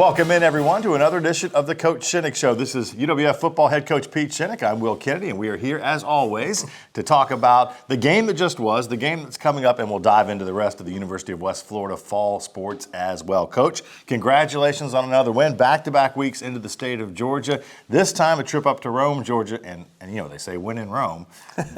Welcome in, everyone, to another edition of the Coach Shinnick Show. This is UWF football head coach Pete Shinnick. I'm Will Kennedy, and we are here, as always, to talk about the game that just was, the game that's coming up, and we'll dive into the rest of the University of West Florida fall sports as well. Coach, congratulations on another win. Back-to-back weeks into the state of Georgia. This time, a trip up to Rome, Georgia, and you know, they say win in Rome.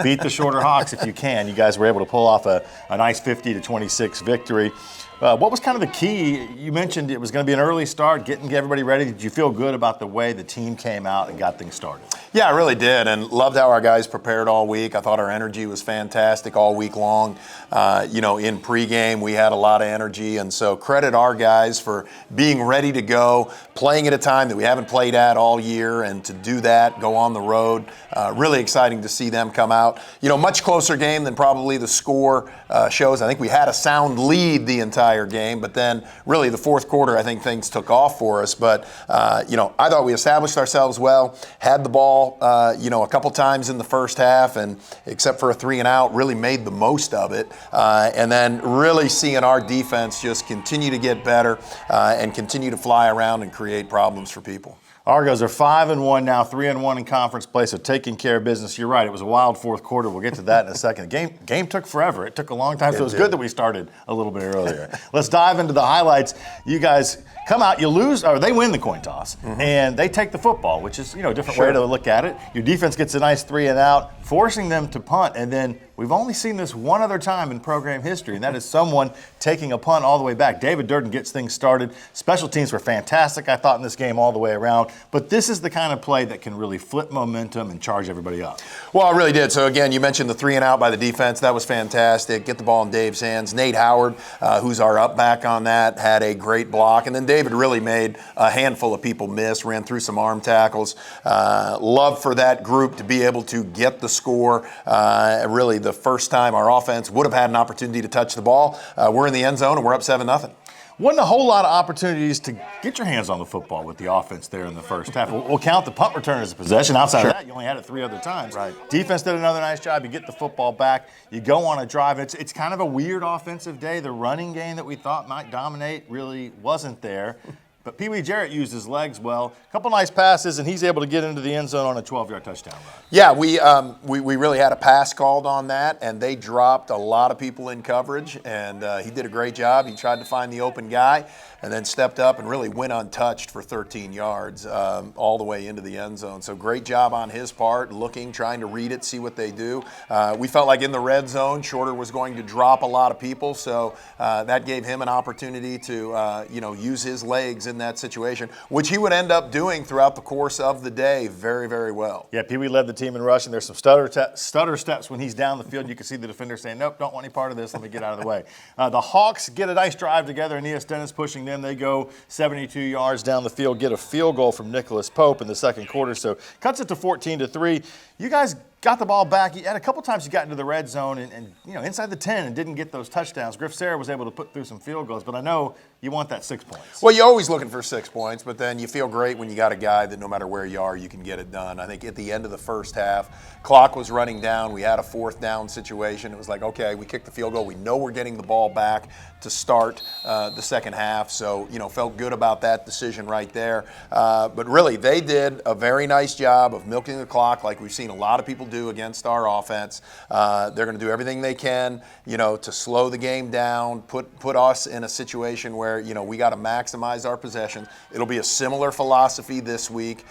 Beat the Shorter Hawks if you can. You guys were able to pull off a nice 50-26 victory. What was kind of the key? You mentioned it was going to be an early start, getting everybody ready. Did you feel good about the way the team came out and got things started? Yeah, I really did, and loved how our guys prepared all week. I thought our energy was fantastic all week long. In pregame, we had a lot of energy, and so credit our guys for being ready to go, playing at a time that we haven't played at all year, and to do that, go on the road. Really exciting to see them come out. Much closer game than probably the score shows. I think we had a sound lead the entire game, but then really the fourth quarter, I think things took off for us. But, I thought we established ourselves well, had the ball, a couple times in the first half, and except for a 3-and-out, really made the most of it. And then really seeing our defense just continue to get better and continue to fly around and create problems for people. Argos are 5-1 now, 3-1 in conference play, so taking care of business. You're right, it was a wild fourth quarter. We'll get to that in a second. The game took forever. It took a long time, so it was good that we started a little bit earlier. Let's dive into the highlights. You guys come out, you lose, or they win the coin toss, and they take the football, which is a different way to look at it. Your defense gets a nice 3-and-out, forcing them to punt, and then we've only seen this one other time in program history, and that is someone taking a punt all the way back. David Durden gets things started. Special teams were fantastic, I thought, in this game all the way around. But this is the kind of play that can really flip momentum and charge everybody up. Well, it really did. So, again, you mentioned the 3-and-out by the defense. That was fantastic. Get the ball in Dave's hands. Nate Howard, who's our up back on that, had a great block. And then David really made a handful of people miss, ran through some arm tackles. Love for that group to be able to get the score. Really, the first time our offense would have had an opportunity to touch the ball. We're in the end zone, and we're up 7-0. Wasn't a whole lot of opportunities to get your hands on the football with the offense there in the first half. We'll count the punt return as a possession. Outside of that, you only had it 3 other times. Right. Defense did another nice job. You get the football back. You go on a drive. It's kind of a weird offensive day. The running game that we thought might dominate really wasn't there. But Pee Wee Jarrett used his legs well. A couple nice passes, and he's able to get into the end zone on a 12-yard touchdown run. Yeah, we really had a pass called on that, and they dropped a lot of people in coverage, and he did a great job. He tried to find the open guy and then stepped up and really went untouched for 13 yards all the way into the end zone. So great job on his part, trying to read it, see what they do. We felt like in the red zone, Shorter was going to drop a lot of people, so that gave him an opportunity to use his legs in that situation, which he would end up doing throughout the course of the day very, very well. Yeah, Pee Wee led the team in rushing. There's some stutter steps when he's down the field. You can see the defender saying, nope, don't want any part of this. Let me get out of the way. The Hawks get a nice drive together. Aeneas Dennis pushing them. They go 72 yards down the field, get a field goal from Nicholas Pope in the second quarter. So cuts it to 14-3. You guys got the ball back. You had a couple times you got into the red zone and inside the 10 and didn't get those touchdowns. Griff Sarah was able to put through some field goals, but I know you want that 6 points. Well, you're always looking for 6 points, but then you feel great when you got a guy that no matter where you are, you can get it done. I think at the end of the first half, clock was running down. We had a 4th down situation. It was like, okay, we kicked the field goal. We know we're getting the ball back to start the second half. So, felt good about that decision right there. But really, they did a very nice job of milking the clock like we've seen a lot of people do against our offense. They're going to do everything they can, to slow the game down, put us in a situation where, we got to maximize our possessions. It'll be a similar philosophy this week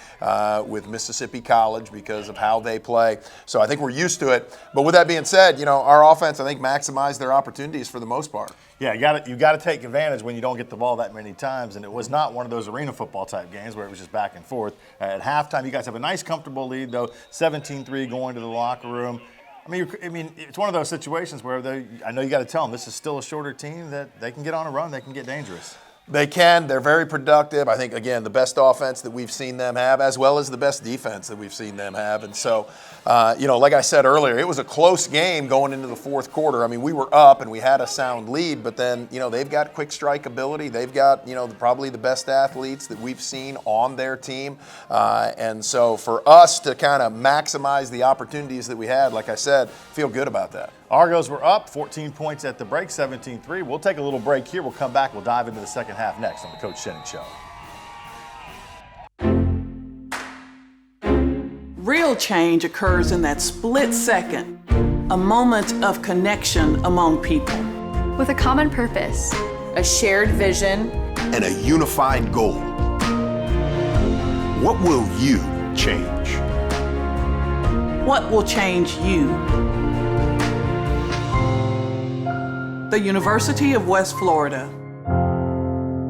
with Mississippi College because of how they play. So I think we're used to it. But with that being said, our offense, I think, maximized their opportunities for the most part. Yeah, you got to take advantage when you don't get the ball that many times, and it was not one of those arena football type games where it was just back and forth. At halftime, you guys have a nice, comfortable lead, though, 17-3 going to the locker room. I mean, it's one of those situations where I know you got to tell them this is still a Shorter team that they can get on a run, they can get dangerous. They can. They're very productive. I think, again, the best offense that we've seen them have, as well as the best defense that we've seen them have. And so, like I said earlier, it was a close game going into the fourth quarter. I mean, we were up and we had a sound lead, but then, they've got quick strike ability. They've got, probably the best athletes that we've seen on their team. And so for us to kind of maximize the opportunities that we had, like I said, feel good about that. Argos were up 14 points at the break, 17-3. We'll take a little break here. We'll come back. We'll dive into the second half next on the Coach Shinnick Show. Real change occurs in that split second, a moment of connection among people. With a common purpose, a shared vision, and a unified goal. What will you change? What will change you? The University of West Florida.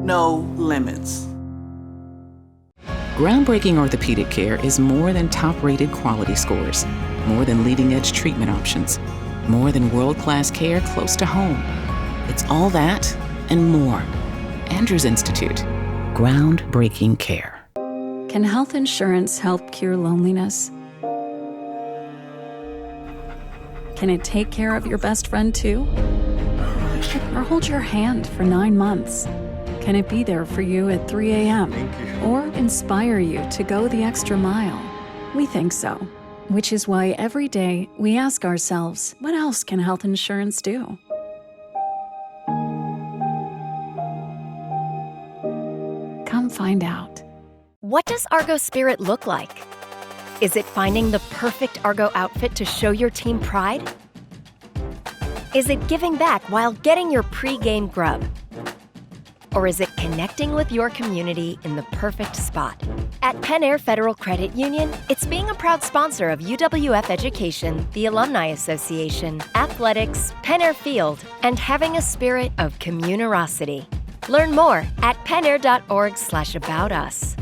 No limits. Groundbreaking orthopedic care is more than top-rated quality scores, more than leading-edge treatment options, more than world-class care close to home. It's all that and more. Andrews Institute. Groundbreaking care. Can health insurance help cure loneliness? Can it take care of your best friend too? Or hold your hand for 9 months? Can it be there for you at 3 a.m.? Or inspire you to go the extra mile? We think so, which is why every day we ask ourselves, what else can health insurance do? Come find out. What does Argo Spirit look like? Is it finding the perfect Argo outfit to show your team pride? Is it giving back while getting your pre-game grub? Or is it connecting with your community in the perfect spot? At Penn Air Federal Credit Union, it's being a proud sponsor of UWF Education, the Alumni Association, athletics, Penn Air Field, and having a spirit of communerosity. Learn more at pennair.org/aboutus.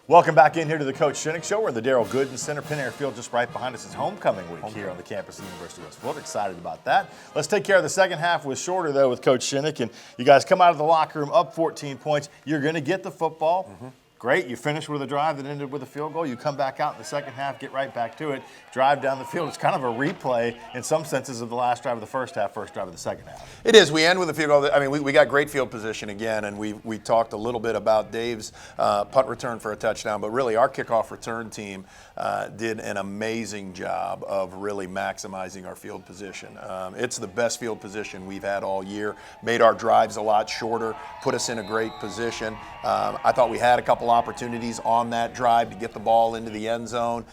Welcome back in here to the Coach Shinnick Show. We're in the Darrell Gooden Center. Penn Air Field just right behind us is homecoming week here on the campus of the University of West Florida. Excited about that. Let's take care of the second half with Shorter, though, with Coach Shinnick. And you guys come out of the locker room up 14 points. You're going to get the football. Great. You finish with a drive that ended with a field goal. You come back out in the second half, get right back to it, drive down the field. It's kind of a replay in some senses of the last drive of the first half, first drive of the second half. It is. We end with a field goal. I mean, we got great field position again, and we talked a little bit about Dave's punt return for a touchdown, but really our kickoff return team did an amazing job of really maximizing our field position. It's the best field position we've had all year, made our drives a lot shorter, put us in a great position. I thought we had a couple opportunities on that drive to get the ball into the end zone.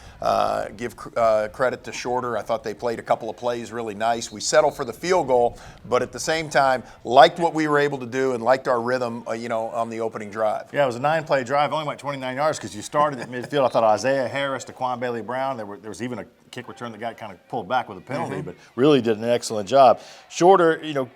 Give credit to Shorter. I thought they played a couple of plays really nice. We settled for the field goal, but at the same time, liked what we were able to do and liked our rhythm, on the opening drive. Yeah, it was a 9-play drive, only went 29 yards because you started at midfield. I thought Isaiah Harris, Daquan Bailey-Brown, there was even a kick return that got kind of pulled back with a penalty, but really did an excellent job. Shorter, you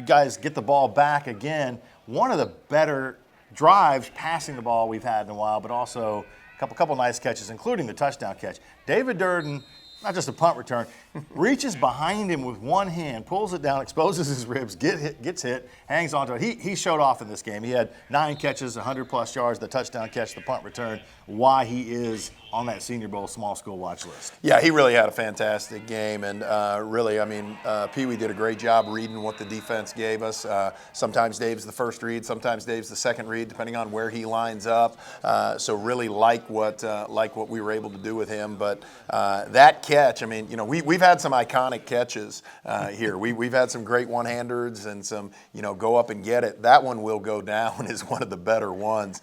guys get the ball back again. One of the better drives passing the ball we've had in a while, but also a couple nice catches, including the touchdown catch. David Durden, not just a punt return, reaches behind him with one hand, pulls it down, exposes his ribs, gets hit, hangs onto it. He showed off in this game. He had 9 catches, 100-plus yards, the touchdown catch, the punt return, why he is on that Senior Bowl small school watch list. Yeah, he really had a fantastic game, and Pee Wee did a great job reading what the defense gave us. Sometimes Dave's the first read, sometimes Dave's the second read, depending on where he lines up. So really like what we were able to do with him. But that catch, we've had some iconic catches here. We've had some great one-handers and some, go up and get it. That one will go down as one of the better ones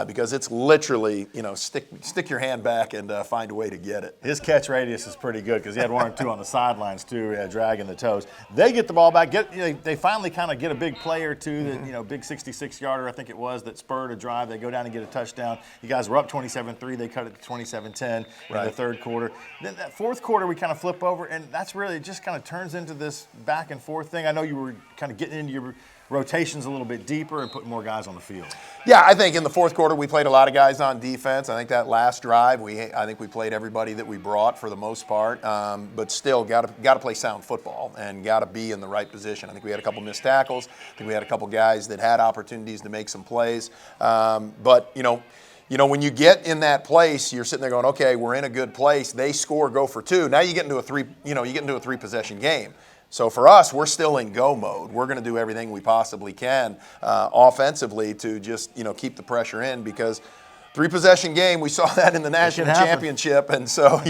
because it's literally, stick your hand back and find a way to get it. His catch radius is pretty good because he had 1 or 2 on the sidelines too, dragging the toes. They get the ball back. They finally kind of get a big play or two, that big 66-yarder I think it was that spurred a drive. They go down and get a touchdown. You guys were up 27-3. They cut it to 27-10 in the third quarter. Then that fourth quarter we kind of flip over, and that's really just kind of turns into this back and forth thing. I know you were kind of getting into your rotations a little bit deeper and putting more guys on the field. Yeah, I think in the fourth quarter we played a lot of guys on defense. I think that last drive, I think we played everybody that we brought for the most part, but still got to play sound football and got to be in the right position. I think we had a couple missed tackles. I think we had a couple guys that had opportunities to make some plays. But when you get in that place, you're sitting there going, okay, we're in a good place. They score, go for 2. Now you get into a 3-possession game. So for us, we're still in go mode. We're going to do everything we possibly can offensively to just keep the pressure in because 3-possession game. We saw that in the national championship, and so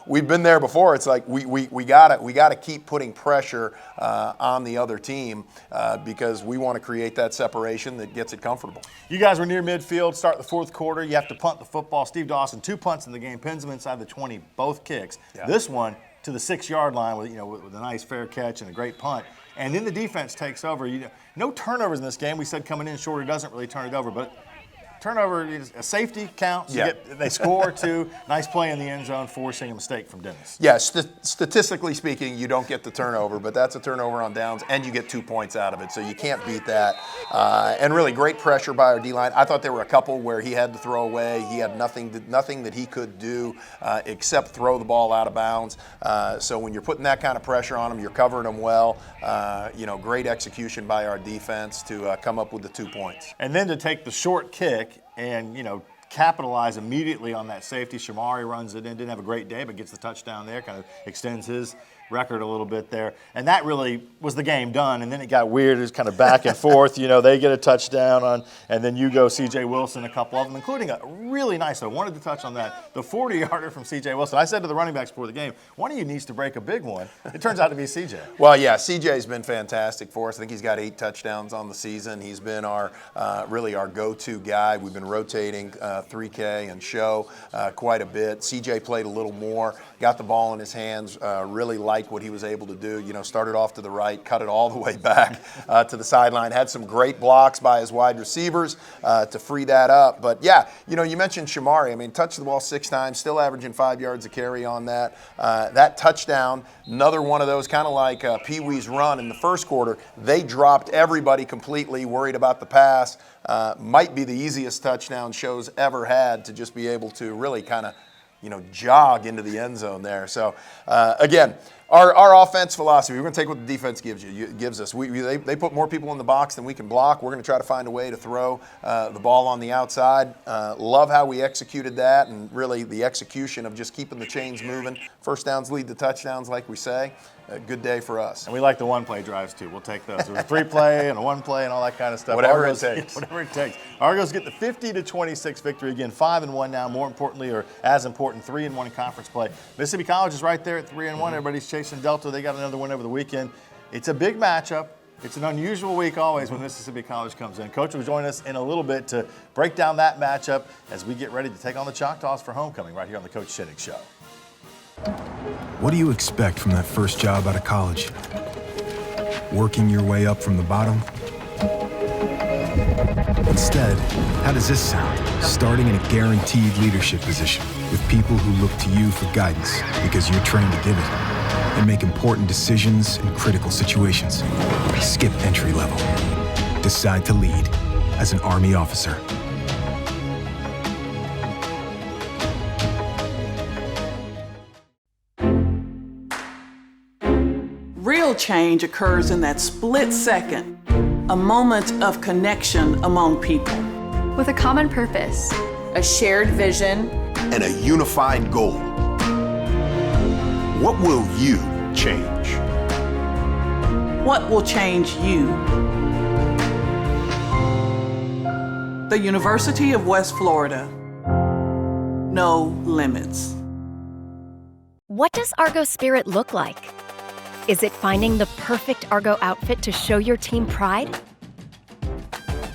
we've been there before. It's like we gotta keep putting pressure on the other team because we want to create that separation that gets it comfortable. You guys were near midfield, start the fourth quarter. You have to punt the football. Steve Dawson, 2 punts in the game, pins them inside the 20, both kicks. Yeah. This one to the 6-yard line with a nice fair catch and a great punt. And then the defense takes over. No turnovers in this game. We said coming in short, it doesn't really turn it over, but turnover, a safety counts. Yeah. They score 2. Nice play in the end zone, forcing a mistake from Dennis. Yeah, statistically speaking, you don't get the turnover, but that's a turnover on downs, and you get 2 points out of it, so you can't beat that. And really great pressure by our D-line. I thought there were a couple where he had to throw away. He had nothing that he could do except throw the ball out of bounds. So when you're putting that kind of pressure on him, you're covering him well. Great execution by our defense to come up with the 2 points. And then to take the short kick and, capitalize immediately on that safety. Shamari runs it in, didn't have a great day, but gets the touchdown there, kind of extends his record a little bit there. And that really was the game done. And then it got weird. It was kind of back and forth. They get a touchdown and then you go C.J. Wilson, a couple of them, including a really nice, I wanted to touch on that, the 40-yarder from C.J. Wilson. I said to the running backs before the game, one of you needs to break a big one. It turns out to be C.J. Well, yeah, C.J.'s been fantastic for us. I think he's got 8 touchdowns on the season. He's been our go-to guy. We've been rotating 3K and show quite a bit. C.J. played a little more, got the ball in his hands, really liked what he was able to do. Started off to the right, cut it all the way back to the sideline. Had some great blocks by his wide receivers to free that up. But yeah, you mentioned Shamari. Touched the ball 6 times, still averaging 5 yards a carry on that. That touchdown, another one of those kind of like Pee Wee's run in the first quarter. They dropped everybody completely, worried about the pass. Might be the easiest touchdown Show's ever had to just be able to really kind of jog into the end zone there. So, again, our offense philosophy, we're going to take what the defense gives us. They put more people in the box than we can block. We're going to try to find a way to throw the ball on the outside. Love how we executed that, and really the execution of just keeping the chains moving. First downs lead to touchdowns, like we say. A good day for us. And we like the 1-play drives, too. We'll take those. There's a 3-play and a 1-play and all that kind of stuff. Whatever it takes. Whatever it takes. Argos get the 50-26 victory. Again, 5-1 now. More importantly, or as important, 3-1 in conference play. Mississippi College is right there at 3-1. Everybody's chasing Delta. They got another win over the weekend. It's a big matchup. It's an unusual week always when Mississippi College comes in. Coach will join us in a little bit to break down that matchup as we get ready to take on the Choctaws for homecoming right here on the Coach Shinnick Show. What do you expect from that first job out of college? Working your way up from the bottom? Instead, how does this sound? Starting in a guaranteed leadership position with people who look to you for guidance because you're trained to give it and make important decisions in critical situations. Skip entry level. Decide to lead as an Army officer. Real change occurs in that split second, a moment of connection among people. With a common purpose, a shared vision, and a unified goal. What will you change? What will change you? The University of West Florida. No limits. What does Argos Spirit look like? Is it finding the perfect Argo outfit to show your team pride?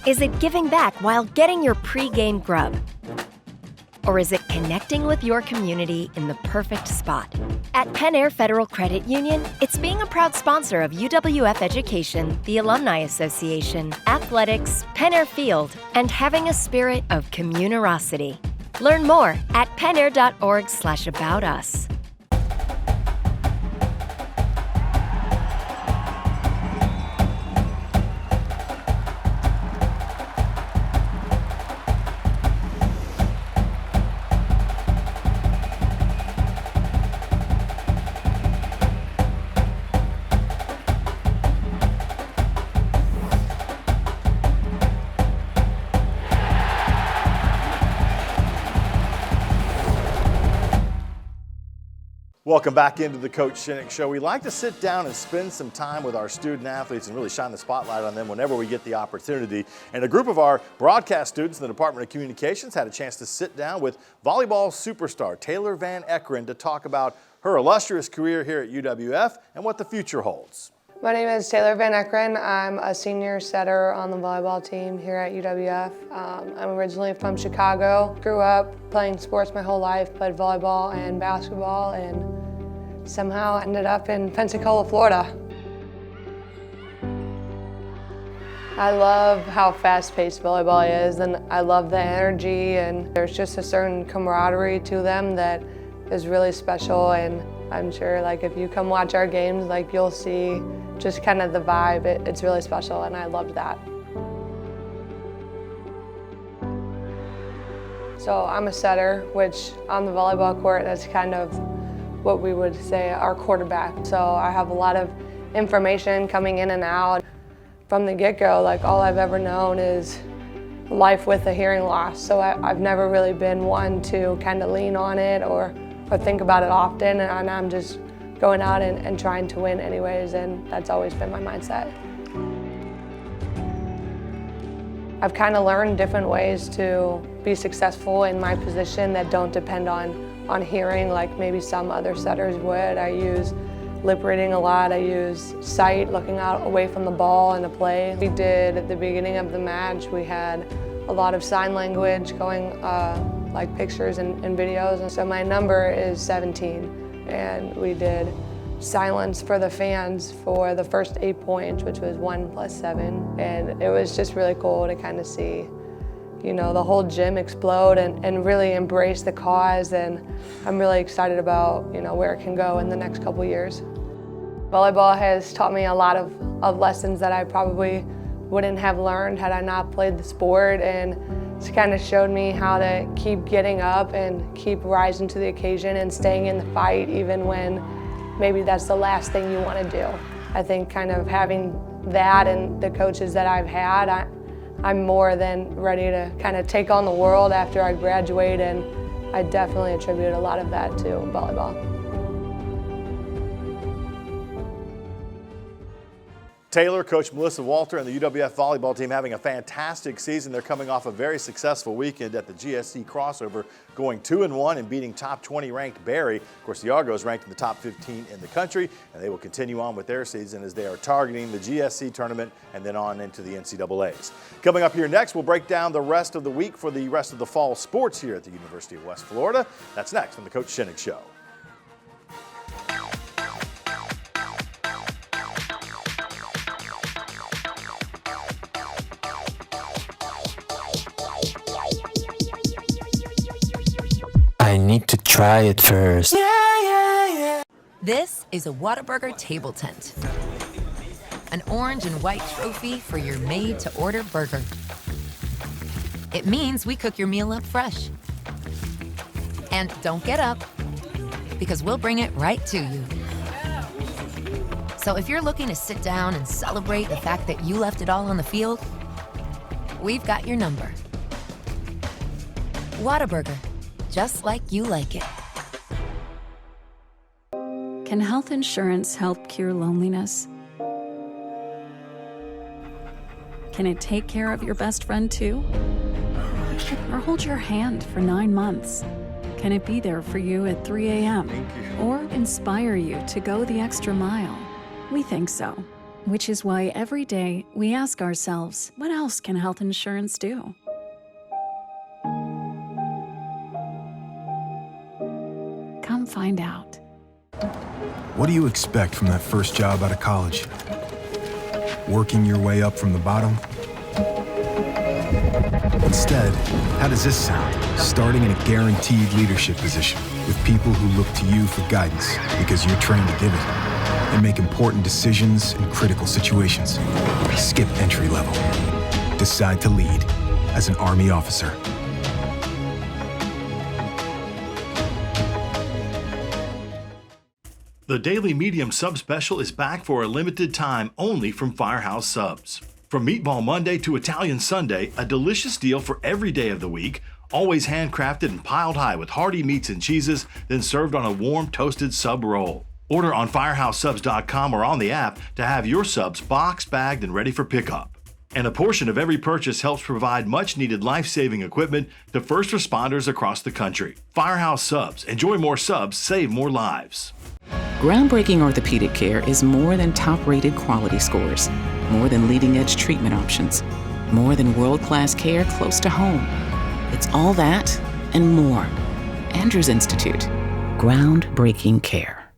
Is it giving back while getting your pre-game grub? Or is it connecting with your community in the perfect spot? At Penn Air Federal Credit Union, it's being a proud sponsor of UWF Education, the Alumni Association, athletics, Penn Air Field, and having a spirit of communerosity. Learn more at pennair.org/aboutus. Welcome back into the Coach Shinnick Show. We like to sit down and spend some time with our student athletes and really shine the spotlight on them whenever we get the opportunity. And a group of our broadcast students in the Department of Communications had a chance to sit down with volleyball superstar Taylor Van Eckeren to talk about her illustrious career here at UWF and what the future holds. My name is Taylor Van Eckeren. I'm a senior setter on the volleyball team here at UWF. I'm originally from Chicago. Grew up playing sports my whole life, played volleyball and basketball, and somehow ended up in Pensacola, Florida. I love how fast-paced volleyball is, and I love the energy, and there's just a certain camaraderie to them that is really special, and I'm sure like if you come watch our games, like you'll see just kind of the vibe. It's really special, and I loved that. So I'm a setter, which on the volleyball court, that's kind of what we would say our quarterback. So I have a lot of information coming in and out. From the get-go, like all I've ever known is life with a hearing loss. So I've never really been one to kind of lean on it or think about it often, and I'm just going out and trying to win anyways, and that's always been my mindset. I've kind of learned different ways to be successful in my position that don't depend on hearing like maybe some other setters would. I use lip reading a lot. I use sight, looking out away from the ball in a play. We did, at the beginning of the match, we had a lot of sign language going, like pictures and videos. And so my number is 17. And we did silence for the fans for the first 8 points, which was 1 + 7. And it was just really cool to kind of see, you know, the whole gym explode and really embrace the cause. And I'm really excited about, you know, where it can go in the next couple years. Volleyball has taught me a lot of lessons that I probably wouldn't have learned had I not played the sport, and it's kind of showed me how to keep getting up and keep rising to the occasion and staying in the fight even when maybe that's the last thing you want to do. I think kind of having that and the coaches that I've had, I'm more than ready to kind of take on the world after I graduate, and I definitely attribute a lot of that to volleyball. Taylor, Coach Melissa Walter, and the UWF volleyball team having a fantastic season. They're coming off a very successful weekend at the GSC crossover, going 2-1 and beating top 20 ranked Barry. Of course, the Argos ranked in the top 15 in the country, and they will continue on with their season as they are targeting the GSC tournament and then on into the NCAAs. Coming up here next, we'll break down the rest of the week for the rest of the fall sports here at the University of West Florida. That's next on the Coach Shinnick Show. I need to try it first. This is a Whataburger table tent. An orange and white trophy for your made-to-order burger. It means we cook your meal up fresh. And don't get up, because we'll bring it right to you. So if you're looking to sit down and celebrate the fact that you left it all on the field, we've got your number. Whataburger. Just like you like it. Can health insurance help cure loneliness? Can it take care of your best friend too? Or hold your hand for 9 months? Can it be there for you at 3 a.m.? Or inspire you to go the extra mile? We think so. Which is why every day we ask ourselves, what else can health insurance do? Come find out. What do you expect from that first job out of college? Working your way up from the bottom? Instead, how does this sound? Starting in a guaranteed leadership position with people who look to you for guidance because you're trained to give it and make important decisions in critical situations. Skip entry level. Decide to lead as an Army officer. The Daily Medium Sub Special is back for a limited time only from Firehouse Subs. From Meatball Monday to Italian Sunday, a delicious deal for every day of the week, Always handcrafted and piled high with hearty meats and cheeses, then served on a warm, toasted sub roll. Order on firehousesubs.com or on the app to have your subs boxed, bagged, and ready for pickup. And a portion of every purchase helps provide much-needed life-saving equipment to first responders across the country. Firehouse Subs. Enjoy more subs, save more lives. Groundbreaking orthopedic care is more than top-rated quality scores, more than leading-edge treatment options, more than world-class care close to home. It's all that and more. Andrews Institute. Groundbreaking care.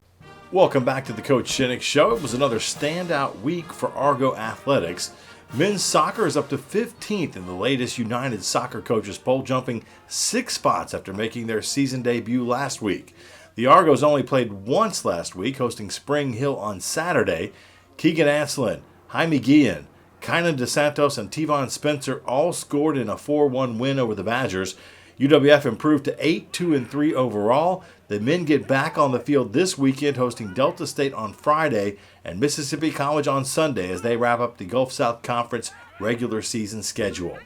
Welcome back to the Coach Shinnick Show. It was another standout week for Argo athletics. Men's soccer is up to 15th in the latest United Soccer Coaches poll, jumping 6 spots after making their season debut last week. The Argos only played once last week, hosting Spring Hill on Saturday. Keegan Anslin, Jaime Guillen, Kynan DeSantos, and Tevon Spencer all scored in a 4-1 win over the Badgers. UWF improved to 8-2-3 overall. The men get back on the field this weekend, hosting Delta State on Friday and Mississippi College on Sunday as they wrap up the Gulf South Conference regular season schedule.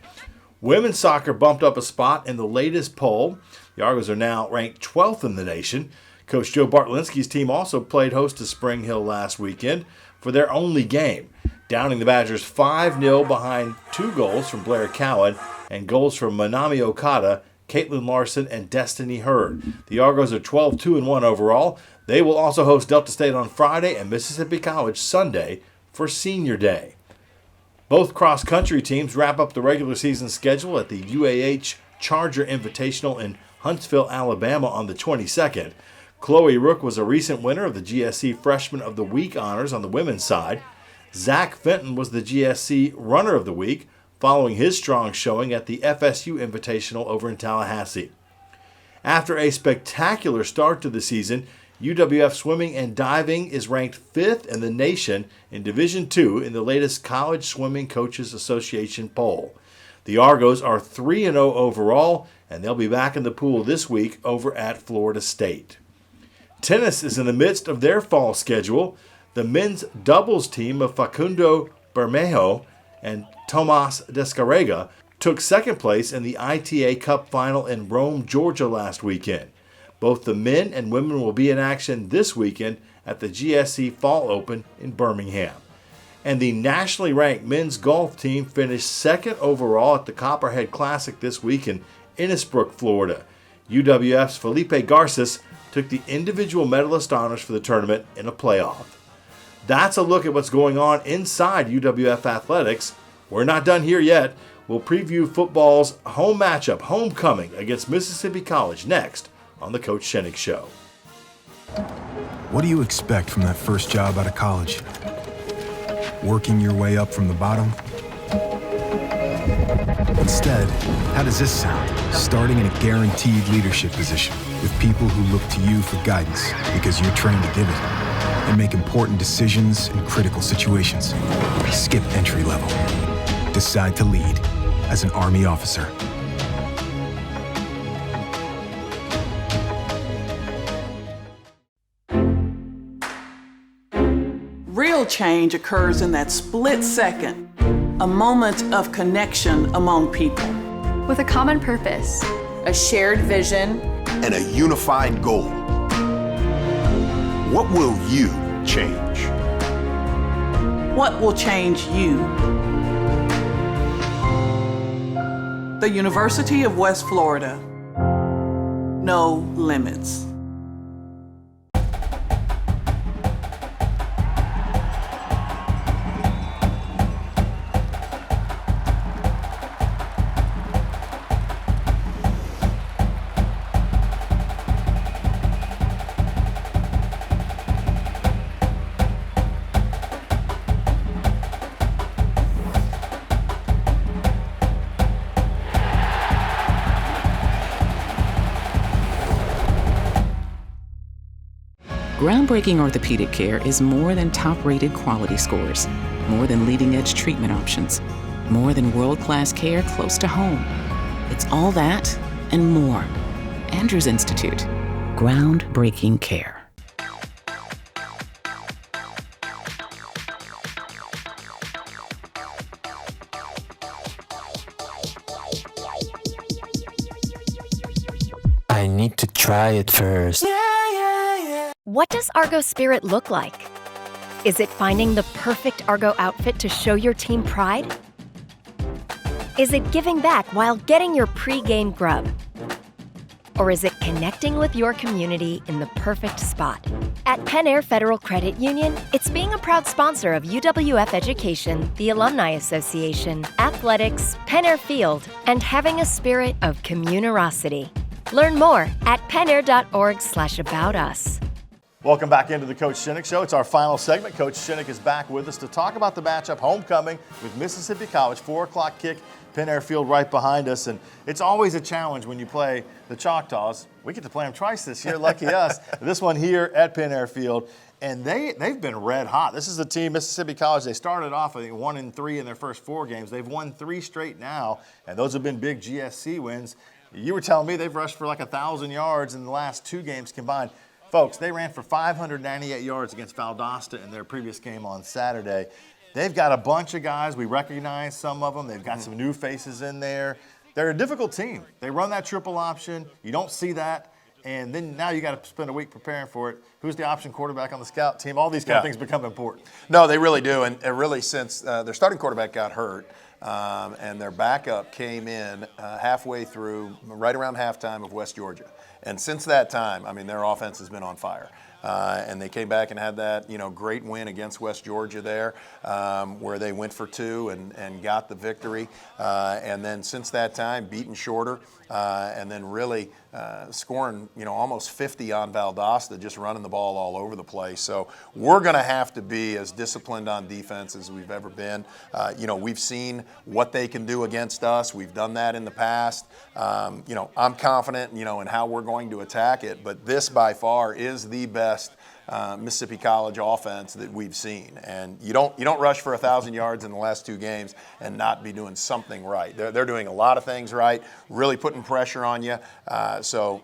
Women's soccer bumped up a spot in the latest poll. The Argos are now ranked 12th in the nation. Coach Joe Bartlinski's team also played host to Spring Hill last weekend for their only game, downing the Badgers 5-0 behind 2 goals from Blair Cowan and goals from Manami Okada, Caitlin Larson, and Destiny Hurd. The Argos are 12-2-1 overall. They will also host Delta State on Friday and Mississippi College Sunday for Senior Day. Both cross-country teams wrap up the regular season schedule at the UAH Charger Invitational in Huntsville, Alabama on the 22nd. Chloe Rook was a recent winner of the GSC Freshman of the Week honors on the women's side. Zach Fenton was the GSC Runner of the Week, following his strong showing at the FSU Invitational over in Tallahassee. After a spectacular start to the season, UWF Swimming and Diving is ranked 5th in the nation in Division II in the latest College Swimming Coaches Association poll. The Argos are 3-0 overall, and they'll be back in the pool this week over at Florida State. Tennis is in the midst of their fall schedule. The men's doubles team of Facundo Bermejo and Tomas Descarrega took second place in the ITA Cup final in Rome, Georgia last weekend. Both the men and women will be in action this weekend at the GSC Fall Open in Birmingham. And the nationally ranked men's golf team finished second overall at the Copperhead Classic this week in Innisbrook, Florida. UWF's Felipe Garces took the individual medalist honors for the tournament in a playoff. That's a look at what's going on inside UWF athletics. We're not done here yet. We'll preview football's home matchup, homecoming against Mississippi College, next on the Coach Shinnick Show. What do you expect from that first job out of college? Working your way up from the bottom? Instead, how does this sound? Starting in a guaranteed leadership position with people who look to you for guidance because you're trained to give it, and make important decisions in critical situations. Skip entry level. Decide to lead as an Army officer. Real change occurs in that split second, a moment of connection among people. With a common purpose, a shared vision, and a unified goal. What will you change? What will change you? The University of West Florida. No limits. Groundbreaking orthopedic care is more than top-rated quality scores, more than leading-edge treatment options, more than world-class care close to home. It's all that and more. Andrews Institute. Groundbreaking care. try it first. What does Argo Spirit look like? Is it finding the perfect Argo outfit to show your team pride? Is it giving back while getting your pre-game grub? Or is it connecting with your community in the perfect spot? At Penn Air Federal Credit Union, it's being a proud sponsor of UWF Education, the Alumni Association, athletics, Penn Air Field, and having a spirit of communerosity. Learn more at pennair.org/aboutus. Welcome back into the Coach Shinnick Show. It's our final segment. Coach Shinnick is back with us to talk about the matchup, homecoming with Mississippi College, 4 o'clock kick, Penn Air Field right behind us. And it's always a challenge when you play the Choctaws. We get to play them twice this year, lucky us. This one here at Penn Air Field. And they've been red hot. This is the team, Mississippi College. They started off, I think, 1-3 in their first 4 games. They've won 3 straight now, and those have been big GSC wins. You were telling me they've rushed for like 1,000 yards in the last 2 games combined. Folks, they ran for 598 yards against Valdosta in their previous game on Saturday. They've got a bunch of guys. We recognize some of them. They've got some new faces in there. They're a difficult team. They run that triple option. You don't see that. And then now you got to spend a week preparing for it. Who's the option quarterback on the scout team? All these kind of things become important. No, they really do. And really, since their starting quarterback got hurt, and their backup came in halfway through, right around halftime of West Georgia. And since that time, I mean, their offense has been on fire. And they came back and had that, great win against West Georgia there, where they went for 2 and got the victory. And then since that time, beaten Shorter, and then really scoring, almost 50 on Valdosta, just running the ball all over the place. So we're going to have to be as disciplined on defense as we've ever been. We've seen what they can do against us. We've done that in the past. I'm confident, in how we're going to attack it. But this, by far, is the best Mississippi College offense that we've seen, and you don't rush for 1,000 yards in the last 2 games and not be doing something right. They're doing a lot of things right, really putting pressure on you. So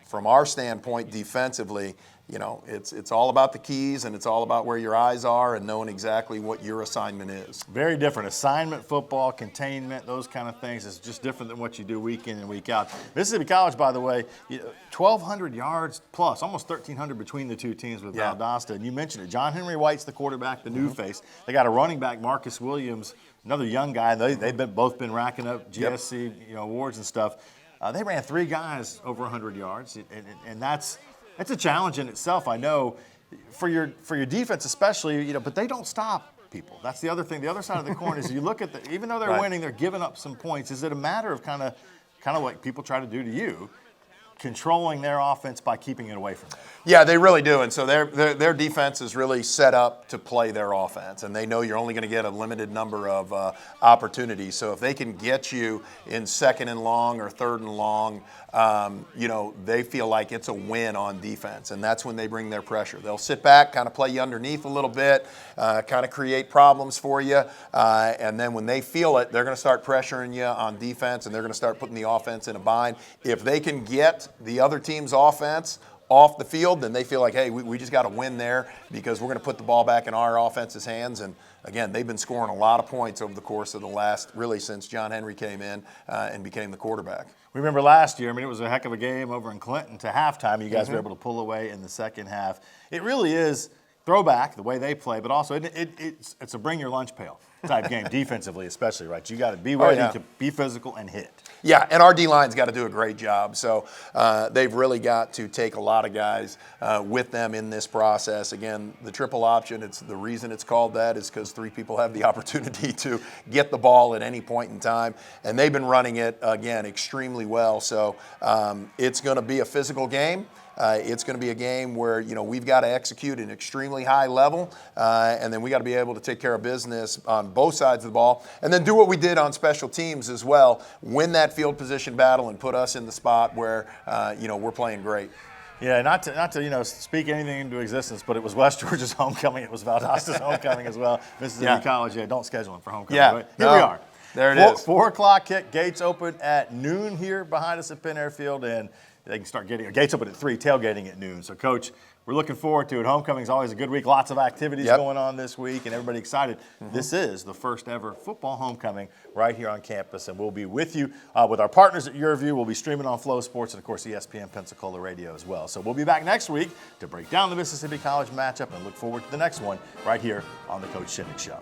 from our standpoint, defensively, it's all about the keys, and it's all about where your eyes are and knowing exactly what your assignment is. Very different. Assignment football, containment, those kind of things is just different than what you do week in and week out. Mississippi College, by the way, 1,200 yards plus, almost 1,300 between the 2 teams with Valdosta. And you mentioned it. John Henry White's the quarterback, the new face. They got a running back, Marcus Williams, another young guy. They've both been racking up GSC awards and stuff. They ran 3 guys over 100 yards, and that's a challenge in itself, I know, for your defense especially, but they don't stop people. That's the other thing. The other side of the coin is you look at even though they're winning, they're giving up some points. Is it a matter of kind of like people try to do to you, controlling their offense by keeping it away from them? Yeah, they really do. And so their defense is really set up to play their offense. And they know you're only going to get a limited number of opportunities. So if they can get you in 2nd and long or 3rd and long, they feel like it's a win on defense. And that's when they bring their pressure. They'll sit back, kind of play you underneath a little bit, kind of create problems for you. And then when they feel it, they're going to start pressuring you on defense, and they're going to start putting the offense in a bind. If they can get the other team's offense off the field, then they feel like, hey, we just got to win there because we're going to put the ball back in our offense's hands. And again, they've been scoring a lot of points over the course of the last, really since John Henry came in and became the quarterback. We remember last year, it was a heck of a game over in Clinton to halftime. You guys were able to pull away in the second half. It really is throwback, the way they play, but also it's a bring your lunch pail type game, defensively especially, right? You got to be ready to be physical and hit. Yeah, and our D-line's got to do a great job. So they've really got to take a lot of guys with them in this process. Again, the triple option, it's the reason it's called that is because 3 people have the opportunity to get the ball at any point in time. And they've been running it, again, extremely well. So it's going to be a physical game. It's going to be a game where, we've got to execute at an extremely high level, and then we got to be able to take care of business on both sides of the ball, and then do what we did on special teams as well, win that field position battle and put us in the spot where, we're playing great. Yeah, not to speak anything into existence, but it was West Georgia's homecoming. It was Valdosta's homecoming as well. Mississippi College, don't schedule them for homecoming. Yeah, right? Here we are. There it is. 4 o'clock kick, gates open at noon here behind us at Penn Air Field, and they can start getting gates open at 3, tailgating at noon. So, Coach, we're looking forward to it. Homecoming is always a good week. Lots of activities going on this week, and everybody excited. This is the first ever football homecoming right here on campus, and we'll be with you with our partners at YourView. We'll be streaming on Flow Sports and, of course, ESPN Pensacola Radio as well. So we'll be back next week to break down the Mississippi College matchup and look forward to the next one right here on the Coach Shinnick Show.